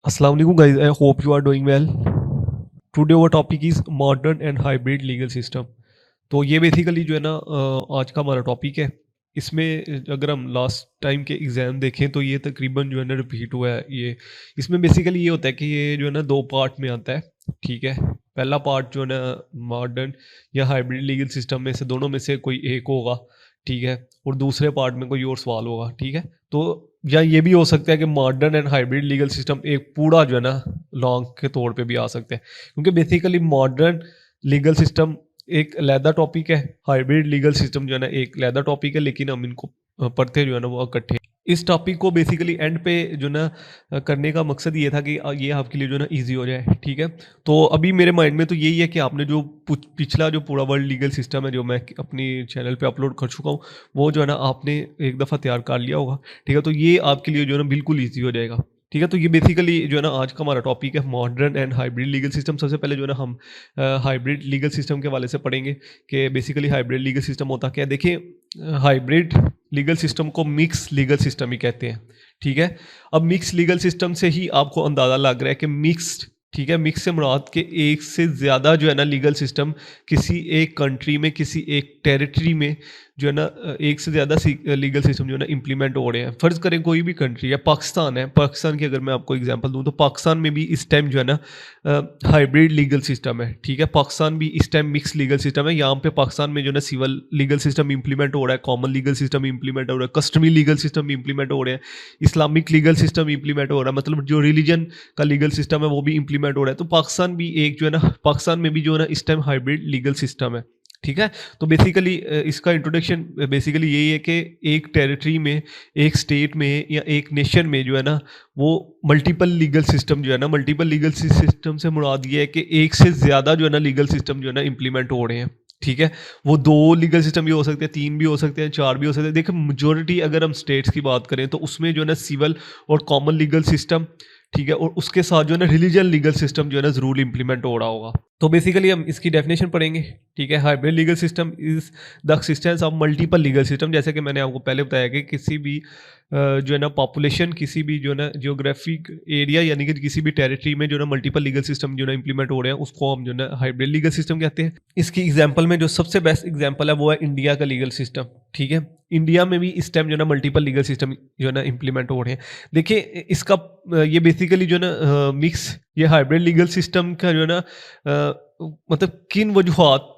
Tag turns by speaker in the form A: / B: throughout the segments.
A: Assalamu alaikum guys, I hope you are doing well. Today our topic is modern and hybrid legal system. तो ये basically जो है ना आज का हमारा टॉपिक है। इसमें अगर हम लास्ट टाइम के एग्ज़ाम देखें तो ये तकरीबन जो है ना रिपीट हुआ है ये। इसमें बेसिकली ये होता है कि ये जो है ना 2 पार्ट में आता है, ठीक है। पहला पार्ट जो है ना मॉडर्न या हाइब्रिड लीगल सिस्टम में से दोनों में से कोई एक होगा, ठीक है, और दूसरे पार्ट में कोई और सवाल होगा, ठीक है। तो या ये भी हो सकता है कि modern and hybrid legal system एक पूरा जो है ना लॉन्ग के तौर पे भी आ सकते हैं, क्योंकि बेसिकली मॉडर्न लीगल सिस्टम एक अलहदा टॉपिक है, हाइब्रिड लीगल सिस्टम जो है ना एक अलहदा टॉपिक है, लेकिन हम इनको पढ़ते जो है ना वो इकट्ठे। इस टॉपिक को बेसिकली एंड पे जो ना करने का मकसद ये था कि ये आपके लिए जो ना इजी हो जाए, ठीक है। तो अभी मेरे माइंड में तो यही है कि आपने जो पिछला जो पूरा वर्ल्ड लीगल सिस्टम है जो मैं अपनी चैनल पे अपलोड कर चुका हूँ, वो जो है ना आपने एक दफ़ा तैयार कर लिया होगा, ठीक है। तो ये आपके लिए जो है ना बिल्कुल ईजी हो जाएगा, ठीक है। तो ये बेसिकली जो है ना आज का हमारा टॉपिक है modern and hybrid legal system. सबसे पहले जो है ना हम हाइब्रिड लीगल सिस्टम के हवाले से पढ़ेंगे कि बेसिकली हाइब्रिड लीगल सिस्टम होता क्या है। देखिए, हाइब्रिड लीगल सिस्टम को मिक्स लीगल सिस्टम ही कहते हैं, ठीक है। अब मिक्स लीगल सिस्टम से ही आपको अंदाज़ा लग रहा है कि मिक्स्ड, ठीक है, मिक्स से मुराद के एक से ज़्यादा जो है ना लीगल सिस्टम किसी एक कंट्री में, किसी एक टेरिटरी में जो है ना एक से ज़्यादा लीगल सिस्टम जो है ना इम्प्लीमेंट हो रहे हैं। फ़र्ज़ करें कोई भी कंट्री है, पाकिस्तान है, पाकिस्तान की अगर मैं आपको एग्जांपल दूं तो पाकिस्तान में भी इस टाइम जो है ना हाइब्रिड लीगल सिस्टम है, ठीक है। पाकिस्तान भी इस टाइम मिक्स लीगल सिस्टम है। यहाँ पे पाकिस्तान में जो है ना सिविल लीगल सिस्टम इंप्लीमेंट हो रहा है, कॉमन लीगल सिस्टम इंप्लीमेंट हो रहा है, कस्टमी लीगल सिस्टम इंप्लीमेंट हो रहे हैं, इस्लामिक लीगल सिस्टम इंप्लीमेंट हो रहा है, मतलब जो रिलीजन का लीगल सिस्टम है वो भी इंप्लीमेंट हो रहा है। तो पाकिस्तान भी एक जो है ना, पाकिस्तान में भी जो है ना इस टाइम हाइब्रिड लीगल सिस्टम है, ठीक है। तो बेसिकली इसका इंट्रोडक्शन बेसिकली यही है कि एक टेरिटरी में, एक स्टेट में या एक नेशन में जो है ना वो मल्टीपल लीगल सिस्टम जो है ना, मल्टीपल लीगल सिस्टम से मुराद ये है कि एक से ज़्यादा जो है ना लीगल सिस्टम जो है ना इम्प्लीमेंट हो रहे हैं, ठीक है। वो 2 लीगल सिस्टम भी हो सकते हैं, 3 भी हो सकते हैं, 4 भी हो सकते हैं। देखिए, मेजोरिटी अगर हम स्टेट्स की बात करें तो उसमें जो है ना सिविल और कॉमन लीगल सिस्टम, ठीक है, और उसके साथ जो है ना रिलीजन लीगल सिस्टम जो है ना ज़रूर इंप्लीमेंट हो रहा होगा। तो बेसिकली हम इसकी डेफिनेशन पढ़ेंगे, ठीक है। Hybrid legal system is the existence of multiple legal system. जैसे कि मैंने आपको पहले बताया कि किसी भी जो है ना पॉपुलेशन, किसी भी जो है ना जियोग्राफिक एरिया यानी कि किसी भी टेरिटरी में जो है ना मल्टीपल लीगल सिस्टम जो है ना इंप्लीमेंट हो रहे हैं, उसको हम जो है ना हाइब्रिड लीगल सिस्टम कहते हैं। इसकी एग्जाम्पल में जो सबसे बेस्ट एग्जाम्पल है वो है इंडिया का लीगल सिस्टम, ठीक है। इंडिया में भी इस टाइम जो है ना मल्टीपल लीगल सिस्टम जो है ना इंप्लीमेंट हो रहे हैं। देखिए, इसका ये बेसिकली जो है ना मिक्स, ये हाइब्रिड लीगल सिस्टम का जो है ना मतलब किन वजूहात,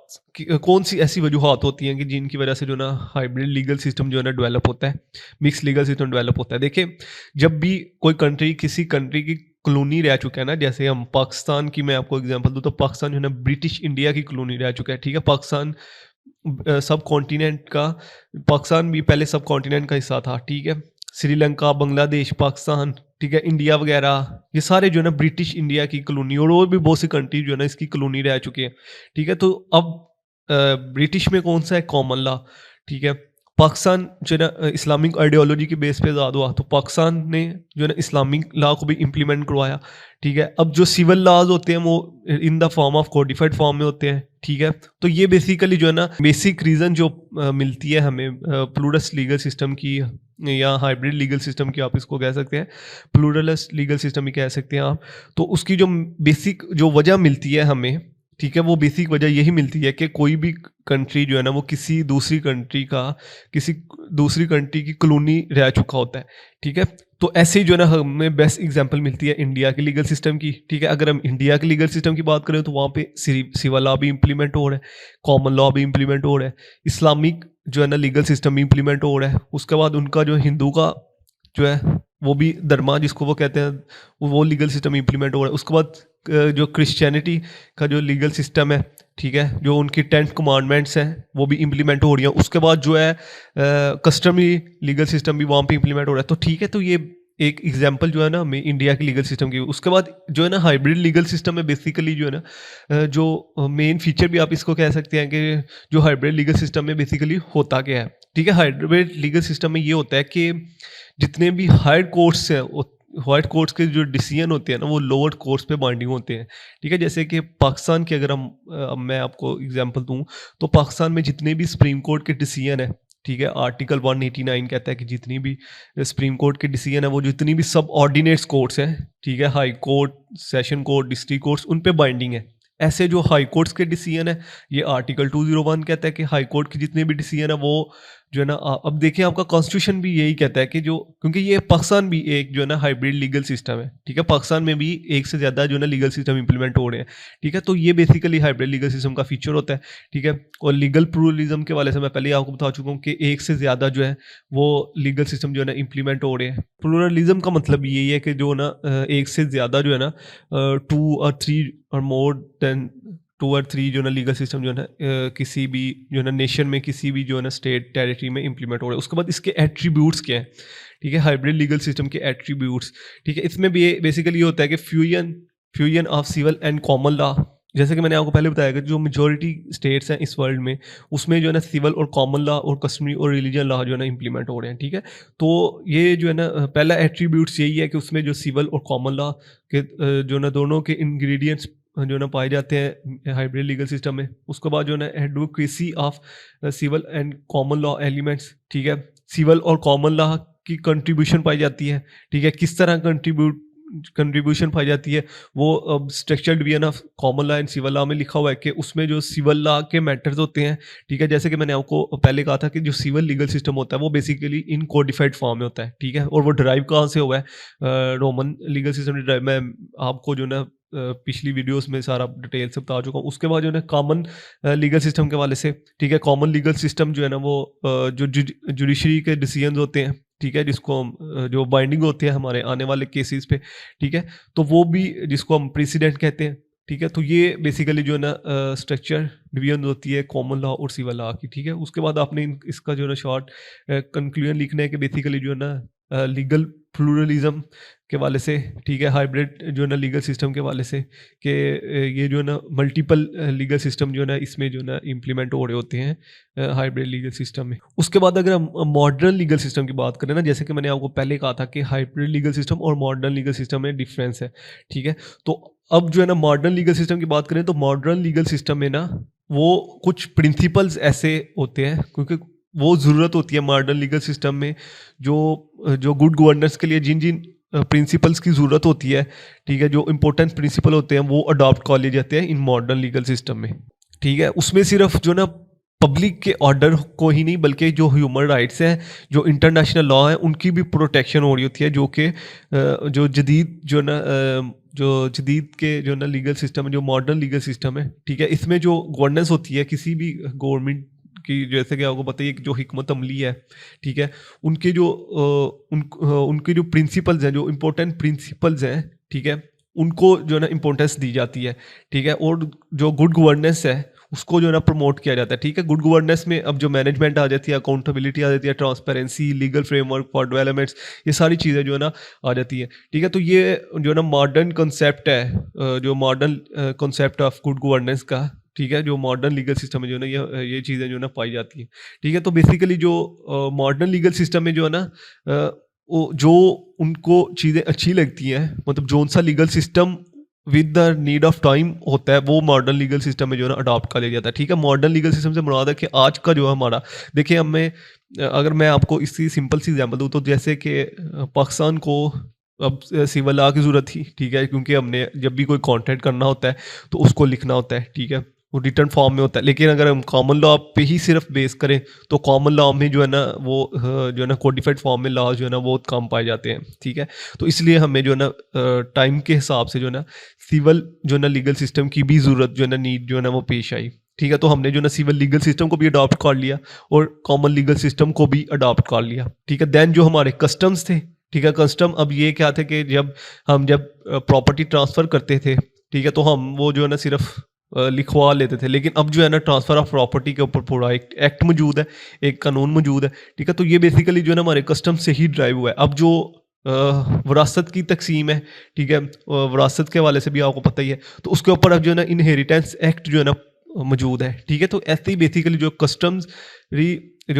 A: कौन सी ऐसी वजूहात होती हैं कि जिनकी वजह से जो ना हाइब्रिड लीगल सिस्टम जो है ना डेवलप होता है, मिक्स लीगल सिस्टम डेवलप होता है। देखिए, जब भी कोई कंट्री किसी कंट्री की कॉलोनी रह चुका है ना, जैसे हम पाकिस्तान की मैं आपको एग्जांपल दूं तो पाकिस्तान जो है ना ब्रिटिश इंडिया की कॉलोनी रह चुका है, ठीक है। पाकिस्तान सब कॉन्टिनेंट का, पाकिस्तान भी पहले सब कॉन्टिनेंट का हिस्सा था, ठीक है। श्रीलंका, बांग्लादेश, पाकिस्तान, ठीक है, इंडिया वगैरह, ये सारे जो है ना ब्रिटिश इंडिया की कॉलोनी और भी बहुत सी कंट्री जो है ना इसकी कॉलोनी रह चुके हैं, ठीक है। तो अब ब्रिटिश में कौन सा है, कॉमन लॉ, ठीक है। पाकिस्तान जो है ना इस्लामिक आइडियोलॉजी के बेस पे आज़ाद हुआ, तो पाकिस्तान ने जो है ना इस्लामिक लॉ को भी इम्प्लीमेंट करवाया, ठीक है। अब जो सिविल लॉज होते हैं वो in the form of codified form में होते हैं, ठीक है। तो ये बेसिकली जो है ना बेसिक रीज़न जो मिलती है हमें प्लूरस लीगल सिस्टम की या हाइब्रिड लीगल सिस्टम की, आप इसको कह सकते हैं, प्लूरलिस्ट लीगल सिस्टम ही कह सकते हैं आप। तो उसकी जो बेसिक जो वजह मिलती है हमें, ठीक है, वो बेसिक वजह यही मिलती है कि कोई भी कंट्री जो है ना वो किसी दूसरी कंट्री का, किसी दूसरी कंट्री की कॉलोनी रह चुका होता है, ठीक है। तो ऐसे ही जो है ना हमें बेस्ट एग्जांपल मिलती है इंडिया के लीगल सिस्टम की, ठीक है। अगर हम इंडिया के लीगल सिस्टम की बात करें तो वहाँ पे सिविल लॉ भी इम्प्लीमेंट हो रहा है, कॉमन लॉ भी इम्प्लीमेंट हो रहा है, इस्लामिक जो है ना लीगल सिस्टम भी इम्प्लीमेंट हो रहा है। उसके बाद उनका जो हिंदू का जो है वो भी धर्मा जिसको वो कहते हैं, वो लीगल सिस्टम इम्प्लीमेंट हो रहा है। उसके बाद जो क्रिश्चियनिटी का जो लीगल सिस्टम है, ठीक है, जो उनकी 10 कमांडमेंट्स हैं वो भी इम्प्लीमेंट हो रही हैं। उसके बाद जो है कस्टमरी लीगल सिस्टम भी वहाँ पे इम्प्लीमेंट हो रहा है। तो ठीक है, तो ये एक एग्जांपल जो है ना हमें इंडिया की लीगल सिस्टम की। उसके बाद जो है ना हाइब्रिड लीगल सिस्टम में बेसिकली जो है ना जो मेन फीचर भी आप इसको कह सकते हैं कि जो हाइब्रिड लीगल सिस्टम में बेसिकली होता क्या है, ठीक है। हाइब्रिड लीगल सिस्टम में ये होता है कि जितने भी हायर कोर्ट्स हैं, हायर कोर्ट्स के जो डिसीजन होते हैं ना वो लोअर कोर्ट्स पे बाइंडिंग होते हैं, ठीक है। जैसे कि पाकिस्तान की अगर हम मैं आपको एग्जांपल दूं तो पाकिस्तान में जितने भी सुप्रीम कोर्ट के डिसीजन है, ठीक है। आर्टिकल 189 कहता है कि जितनी भी सुप्रीम कोर्ट के डिसीजन है वो जितनी भी सब ऑर्डिनेट्स कोर्ट्स हैं, ठीक है, high court, session court, district courts, उन पे बाइंडिंग है। ऐसे जो हाई कोर्ट्स के डिसीजन है, ये आर्टिकल 201 कहता है कि हाई कोर्ट के जितने भी डिसीजन है वो जो है ना अब देखिए आपका कॉन्स्टिट्यूशन भी यही कहता है कि जो, क्योंकि ये पाकिस्तान भी एक जो है ना हाइब्रिड लीगल सिस्टम है, ठीक है, पाकिस्तान में भी एक से ज़्यादा जो है ना लीगल सिस्टम इंप्लीमेंट हो रहे हैं, ठीक है। तो ये बेसिकली हाइब्रिड लीगल सिस्टम का फीचर होता है, ठीक है। और लीगल प्लूरलिज्म के वाले से मैं पहले ही आपको बता चुका हूँ कि एक से ज़्यादा जो है वो लीगल सिस्टम जो है ना इंप्लीमेंट हो रहे हैं। प्लूरलिज्म का मतलब यही है कि जो ना एक से ज़्यादा जो है ना 2 और 3 और मोर देन 2 और 3 जो ना लीगल सिस्टम जो है ना किसी भी जो है ना नेशन में, किसी भी जो है ना स्टेट टेरिटरी में इंप्लीमेंट हो रहा है। उसके बाद इसके एट्रीब्यूट्स क्या है, ठीक है, हाइब्रिड लीगल सिस्टम के एट्रीब्यूट्स, ठीक है। इसमें भी बेसिकली ये होता है कि fusion of civil and common law, जैसे कि मैंने आपको पहले बताया कि जो मेजॉरिटी स्टेट्स हैं इस वर्ल्ड में, उसमें जो है ना सिविल और कॉमन लॉ और कस्टमरी और रिलीजन लॉ जो है ना इंप्लीमेंट हो रहे हैं, ठीक है। तो ये जो है ना पहला एट्रीब्यूट्स यही है कि उसमें जो सिविल और कॉमन लॉ के जो ना दोनों के इंग्रेडिएंट्स जो है ना पाए जाते हैं हाइब्रिड लीगल सिस्टम में। उसके बाद जो है ना advocacy of civil and common law elements, ठीक है, सिविल और कॉमन लॉ की कंट्रीब्यूशन पाई जाती है, ठीक है। किस तरह कंट्रीब्यूशन पाई जाती है वो structured division of common law and civil law में लिखा हुआ है कि उसमें जो सिविल लॉ के मैटर्स होते हैं, ठीक है, जैसे कि मैंने आपको पहले कहा था कि जो सिविल लीगल सिस्टम होता है वो बेसिकली इन कोडिफाइड फॉर्म में होता है, ठीक है। और वो ड्राइव कहाँ से हुआ है, रोमन लीगल सिस्टम ड्राइव, मैं आपको जो ना पिछली वीडियोस में सारा डिटेल से बता चुका हूँ। उसके बाद जो है कॉमन लीगल सिस्टम के वाले से, ठीक है, कॉमन लीगल सिस्टम जो है ना वो जो जुडिशरी के डिसीजन होते हैं, ठीक है, जिसको हम जो बाइंडिंग होते हैं हमारे आने वाले केसेस पे, ठीक है, तो वो भी जिसको हम प्रेसिडेंट कहते हैं, ठीक है। तो ये बेसिकली जो है ना स्ट्रक्चर डिवीजन होती है कॉमन लॉ और सिविल लॉ की, ठीक है। उसके बाद आपने इसका जो है ना शॉर्ट कंक्लूजन लिखना है कि बेसिकली जो है ना लीगल प्लूरलिज्म के वाले से, ठीक है, हाइब्रिड जो है ना लीगल सिस्टम के वाले से कि ये जो है ना मल्टीपल लीगल सिस्टम जो है ना इसमें जो है ना इम्प्लीमेंट हो रहे होते हैं हाइब्रिड लीगल सिस्टम में। उसके बाद अगर हम मॉडर्न लीगल सिस्टम की बात करें ना, जैसे कि मैंने आपको पहले कहा था कि हाइब्रिड लीगल सिस्टम और मॉडर्न लीगल सिस्टम में डिफरेंस है, ठीक है। तो अब जो है ना मॉडर्न लीगल सिस्टम की बात करें तो मॉडर्न लीगल सिस्टम में ना वो कुछ प्रिंसिपल्स ऐसे होते हैं, क्योंकि वो ज़रूरत होती है मॉडर्न लीगल सिस्टम में जो गुड गवर्नेंस के लिए जिन जिन प्रिंसिपल्स की ज़रूरत होती है, ठीक है, जो इंपॉर्टेंट प्रिंसिपल होते हैं वो अडॉप्ट कर लिए जाते हैं इन मॉडर्न लीगल सिस्टम में, ठीक है। उसमें सिर्फ जो ना पब्लिक के ऑर्डर को ही नहीं बल्कि जो ह्यूमन राइट्स हैं, जो इंटरनेशनल लॉ है, उनकी भी प्रोटेक्शन हो रही होती है, जो कि जो जदीद जो ना जो जदीद के जो ना लीगल सिस्टम है, जो मॉडर्न लीगल सिस्टम है, ठीक है, इसमें जो गवर्नेंस होती है किसी भी गवर्नमेंट की, जैसे कि आपको बताइए कि जो हिकमत अमली है, ठीक है, उनके जो उनके जो प्रिंसिपल्स हैं, जो इम्पोर्टेंट प्रिंसिपल्स हैं, ठीक है, उनको जो है ना इम्पोर्टेंस दी जाती है, ठीक है। और जो गुड गवर्नेंस है उसको जो है ना प्रमोट किया जाता है, ठीक है। गुड गवर्नेंस में अब जो मैनेजमेंट आ जाती है, अकाउंटेबिलिटी आ जाती है, transparency, legal framework for developments, ये सारी चीज़ें जो है ना आ जाती है, ठीक है। तो ये जो है ना मॉडर्न कॉन्सेप्ट है, जो modern concept of good governance का, ठीक है, जो मॉडर्न लीगल सिस्टम में जो है ना ये चीज़ें जो है ना पाई जाती हैं, ठीक है। तो बेसिकली जो मॉडर्न लीगल सिस्टम में जो है ना जो उनको चीज़ें अच्छी लगती हैं, मतलब जोन सा legal system with the need of time होता है, वो मॉडर्न लीगल सिस्टम में जो है ना अडॉप्ट कर लिया जाता है, ठीक है। मॉडर्न लीगल सिस्टम से मुराद है कि आज का जो है हमारा, देखिए हमें अगर मैं आपको इसकी सिंपल सी एग्जांपल दूँ तो जैसे कि पाकिस्तान को अब सिविल लॉ की ज़रूरत थी, ठीक है, क्योंकि हमने जब भी कोई कॉन्ट्रैक्ट करना होता है तो उसको लिखना होता है, ठीक है, वो रिटर्न फॉर्म में होता है। लेकिन अगर हम कॉमन लॉ पे ही सिर्फ बेस करें तो कॉमन लॉ में जो है ना वो जो है ना कोडिफाइड फॉर्म में लॉ जो है ना बहुत कम पाए जाते हैं, ठीक है। तो इसलिए हमें जो है ना टाइम के हिसाब से जो है ना सिविल जो है ना लीगल सिस्टम की भी ज़रूरत जो है ना नीड जो है ना वो पेश आई, ठीक है। तो हमने जो है ना सिविल लीगल सिस्टम को भी अडॉप्ट कर लिया और कॉमन लीगल सिस्टम को भी अडॉप्ट कर लिया, ठीक है। देन जो हमारे कस्टम्स थे, ठीक है, कस्टम अब ये क्या थे कि जब प्रॉपर्टी ट्रांसफ़र करते थे, ठीक है, तो हम वो जो है ना सिर्फ लिखवा लेते थे। लेकिन अब जो है ना ट्रांसफ़र ऑफ प्रॉपर्टी के ऊपर पूरा एक एक्ट मौजूद है, एक कानून मौजूद है, ठीक है। तो ये बेसिकली जो है ना हमारे कस्टम से ही ड्राइव हुआ है। अब जो विरासत की तकसीम है, ठीक है, विरासत के हवाले से भी आपको पता ही है, तो उसके ऊपर अब जो है ना इनहेरिटेंस एक्ट जो है ना मौजूद है, ठीक है। तो ऐसे ही बेसिकली जो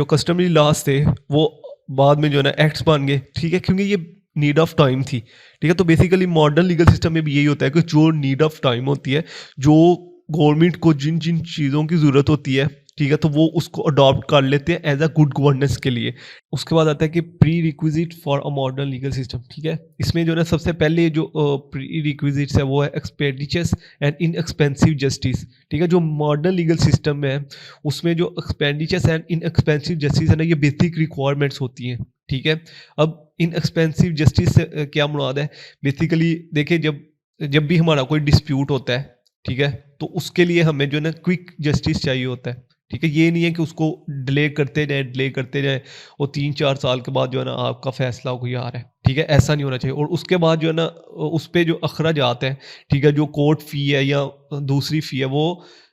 A: कस्टमरी लॉज थे वो बाद में जो है ना एक्ट्स बन गए, ठीक है, क्योंकि ये नीड ऑफ टाइम थी, ठीक है। तो बेसिकली मॉडर्न लीगल सिस्टम में भी यही होता है कि जो नीड ऑफ टाइम होती है, जो गवर्नमेंट को जिन जिन चीज़ों की ज़रूरत होती है, ठीक है, तो वो उसको अडॉप्ट कर लेते हैं एज अ गुड गवर्नेंस के लिए। उसके बाद आता है कि pre requisite for a modern legal system. ठीक है, इसमें जो है ना सबसे पहले जो प्री रिक्विजिट्स है वो है एक्सपेंडिचर्स एंड इनएक्सपेंसिव जस्टिस। ठीक है, जो मॉडर्न लीगल सिस्टम है उसमें जो एक्सपेंडिचर्स एंड इनएक्सपेंसिव जस्टिस है ना, ये बेसिक रिक्वायरमेंट्स होती हैं। ठीक है, अब इनएक्सपेंसिव जस्टिस से क्या मुराद है? बेसिकली देखिए, जब जब भी हमारा कोई डिस्प्यूट होता है, ठीक है, तो उसके लिए हमें जो है ना क्विक जस्टिस चाहिए होता है। ठीक है, ये नहीं है कि उसको डिले करते जाए और 3-4 साल के बाद जो है ना आपका फैसला कोई आ रहा है। ठीक है, ऐसा नहीं होना चाहिए। और उसके बाद जो है ना उस पे जो अखराजात हैं, ठीक है, जो कोर्ट फ़ी है या दूसरी फ़ी है वो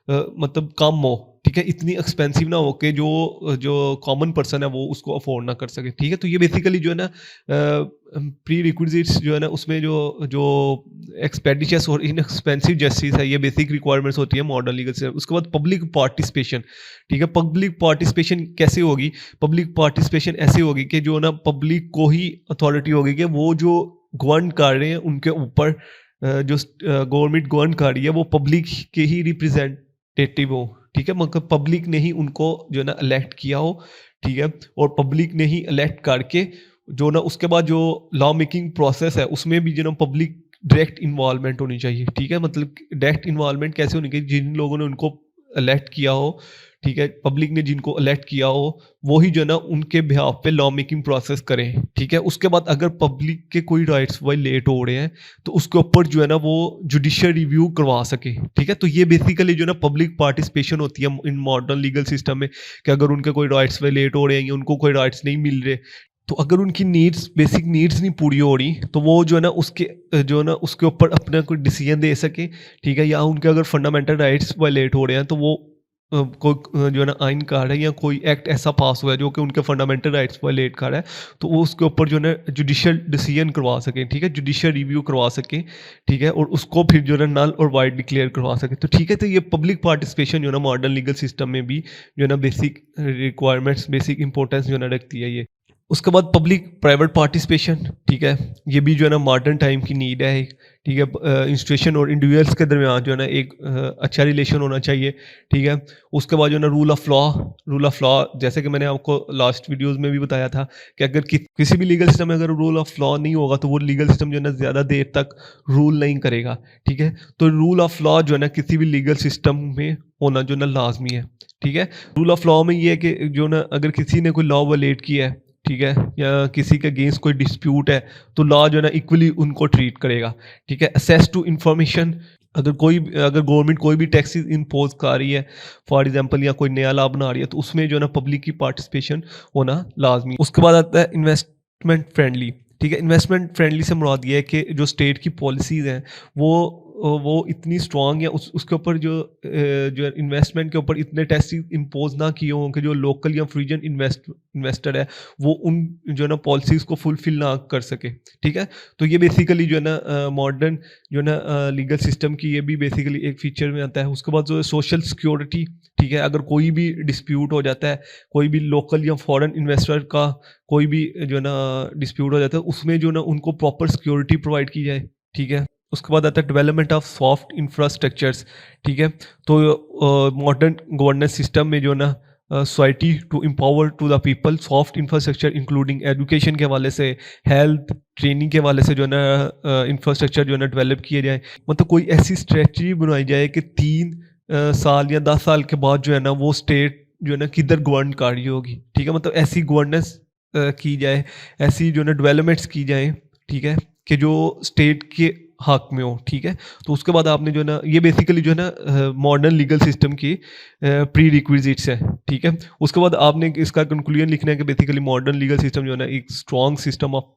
A: मतलब कम हो। ठीक है, इतनी एक्सपेंसिव ना हो कि जो जो कॉमन पर्सन है वो उसको अफोर्ड ना कर सके। ठीक है, तो ये बेसिकली जो है ना प्री रिक्विजिट्स जो है ना उसमें जो जो एक्सपेंडिचर्स और इनएक्सपेंसिव जस्टिस है, ये बेसिक रिक्वायरमेंट्स होती है मॉडर्न लीगल सिस्टम। उसके बाद पब्लिक पार्टिसिपेशन। ठीक है, पब्लिक पार्टिसिपेशन कैसे होगी? पब्लिक पार्टिसिपेशन ऐसे होगी कि जो ना पब्लिक को ही अथॉरिटी होगी कि वो जो गवर्न कर रहे हैं उनके ऊपर जो गवर्नमेंट गवर्न कर रही है वो पब्लिक के ही रिप्रेजेंटेटिव हो। ठीक है, मतलब पब्लिक ने ही उनको जो है ना इलेक्ट किया हो। ठीक है, और पब्लिक ने ही इलेक्ट करके जो ना उसके बाद जो लॉ मेकिंग प्रोसेस है उसमें भी जो ना पब्लिक डायरेक्ट इन्वॉल्वमेंट होनी चाहिए। ठीक है, मतलब डायरेक्ट इन्वॉल्वमेंट कैसे होनी चाहिए? जिन लोगों ने उनको इलेक्ट किया हो, ठीक है, पब्लिक ने जिनको इलेक्ट किया हो वो ही जो है ना उनके बिहाफ पे लॉ मेकिंग प्रोसेस करें। ठीक है, उसके बाद अगर पब्लिक के कोई राइट्स वायलेट हो रहे हैं तो उसके ऊपर जो है ना वो जुडिशियल रिव्यू करवा सके। ठीक है, तो ये बेसिकली जो है ना पब्लिक पार्टिसिपेशन होती है इन मॉडर्न लीगल सिस्टम में कि अगर उनके कोई राइट्स वायलेट हो रहे हैं या उनको कोई राइट्स नहीं मिल रहे, तो अगर उनकी नीड्स बेसिक नीड्स नहीं पूरी हो रही तो वो जो है ना उसके जो है ना उसके ऊपर अपना कोई डिसीजन दे सके। ठीक है, या उनके अगर फंडामेंटल राइट्स वायलेट हो रहे हैं तो वो कोई जो है ना आइन कर है या कोई एक्ट ऐसा पास हुआ है जो कि उनके फंडामेंटल राइट्स वायलेट कर रहा है, तो वो उसके ऊपर जो है ना जुडिशियल डिसीजन करवा सकें। ठीक है, जुडिशियल रिव्यू करवा सकें। ठीक है, और उसको फिर जो है ना नल और वाइड डिक्लेयर करवा सकें। तो ठीक है, तो ये पब्लिक पार्टिसिपेशन जो है ना मॉडर्न लीगल सिस्टम में भी जो है ना बेसिक रिक्वायरमेंट्स, बेसिक इंपॉर्टेंस जो है ना रखती है ये। उसके बाद पब्लिक प्राइवेट पार्टिसिपेशन। ठीक है, ये भी जो है ना मॉडर्न टाइम की नीड है एक। ठीक है, इंस्टीट्यूशन और इंडिविजुअल्स के दरमियान जो है ना एक अच्छा रिलेशन होना चाहिए। ठीक है, उसके बाद जो है ना रूल ऑफ लॉ, जैसे कि मैंने आपको लास्ट वीडियोस में भी बताया था कि अगर किसी भी लीगल सिस्टम में अगर रूल ऑफ लॉ नहीं होगा तो वो लीगल सिस्टम जो है ना ज़्यादा देर तक रूल नहीं करेगा। ठीक है, तो रूल ऑफ लॉ जो है ना किसी भी लीगल सिस्टम में होना जो है ना लाजमी है। ठीक है, रूल ऑफ लॉ में ये है कि जो ना अगर किसी ने कोई लॉ वायलेट किया है, ठीक है, या किसी के अगेंस्ट कोई डिस्प्यूट है, तो लॉ जो है ना इक्वली उनको ट्रीट करेगा। ठीक है, एक्सेस टू इंफॉर्मेशन, अगर गवर्नमेंट कोई भी टैक्सेस इम्पोज कर रही है फॉर एग्जांपल या कोई नया लॉ बना रही है, तो उसमें जो है ना पब्लिक की पार्टिसिपेशन होना लाजमी। उसके बाद आता है इन्वेस्टमेंट फ्रेंडली। ठीक है, इन्वेस्टमेंट फ्रेंडली से मुराद ये है कि जो स्टेट की पॉलिसीज़ हैं वो इतनी स्ट्रॉन्ग है, उसके ऊपर जो इन्वेस्टमेंट के ऊपर इतने टैक्सेस इम्पोज ना किए हों कि जो लोकल या फ्रीजन इन्वेस्टर है वो उन जो है ना पॉलिसीज़ को फुलफिल ना कर सके। ठीक है, तो ये बेसिकली जो है ना मॉडर्न जो है ना लीगल सिस्टम की ये भी बेसिकली एक फीचर में आता है। उसके बाद जो है सोशल सिक्योरिटी। ठीक है, अगर कोई भी डिस्प्यूट हो जाता है, कोई भी लोकल या फॉरेन इन्वेस्टर का कोई भी जो है ना डिस्प्यूट हो जाता है, उसमें जो है ना उनको प्रॉपर सिक्योरिटी प्रोवाइड की जाए। ठीक है, उसके बाद आता है डेवलपमेंट ऑफ सॉफ्ट इंफ्रास्ट्रक्चर्स। ठीक है, तो मॉडर्न गवर्नेंस सिस्टम में जो है ना society to empower to the people soft infrastructure including education के हवाले से, हेल्थ ट्रेनिंग के हवाले से जो है ना इंफ्रास्ट्रक्चर जो है ना डेवलप किए जाए। मतलब कोई ऐसी स्ट्रेटजी बनाई जाए कि 3 साल या 10 साल के बाद जो है ना वो स्टेट जो है ना किधर गवर्न कर रही होगी। ठीक है, मतलब ऐसी गवर्नेंस की जाए, ऐसी जो है ना डेवलपमेंट्स की जाए। ठीक है, कि जो स्टेट के हक में हो। ठीक है, तो उसके बाद आपने जो है ना ये बेसिकली जो है ना मॉडर्न लीगल सिस्टम की प्री रिक्विजिट्स है। ठीक है, उसके बाद आपने इसका कंक्लूजन लिखना है कि बेसिकली मॉडर्न लीगल सिस्टम जो है ना एक strong system of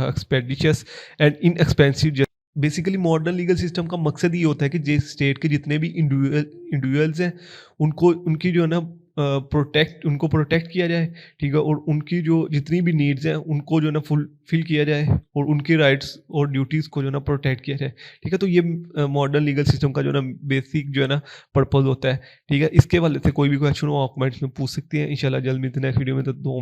A: expenditures and inexpensive. Basically modern legal system का मकसद ये होता है कि जिस स्टेट के जितने भी इंडिविजुअल्स हैं उनको उनकी जो है ना उनको प्रोटेक्ट किया जाए। ठीक है, और उनकी जो जितनी भी नीड्स हैं उनको जो है ना फुलफिल किया जाए और उनकी राइट्स और ड्यूटीज़ को जो है ना प्रोटेक्ट किया जाए। ठीक है, तो ये मॉडर्न लीगल सिस्टम का जो है ना बेसिक जो है ना पर्पज़ होता है। ठीक है, इसके वाले से कोई भी क्वेश्चन हो आप कमेंट्स में पूछ सकते हैं। इंशाल्लाह जल्द मिलते हैं नेक्स्ट वीडियो में। तो दो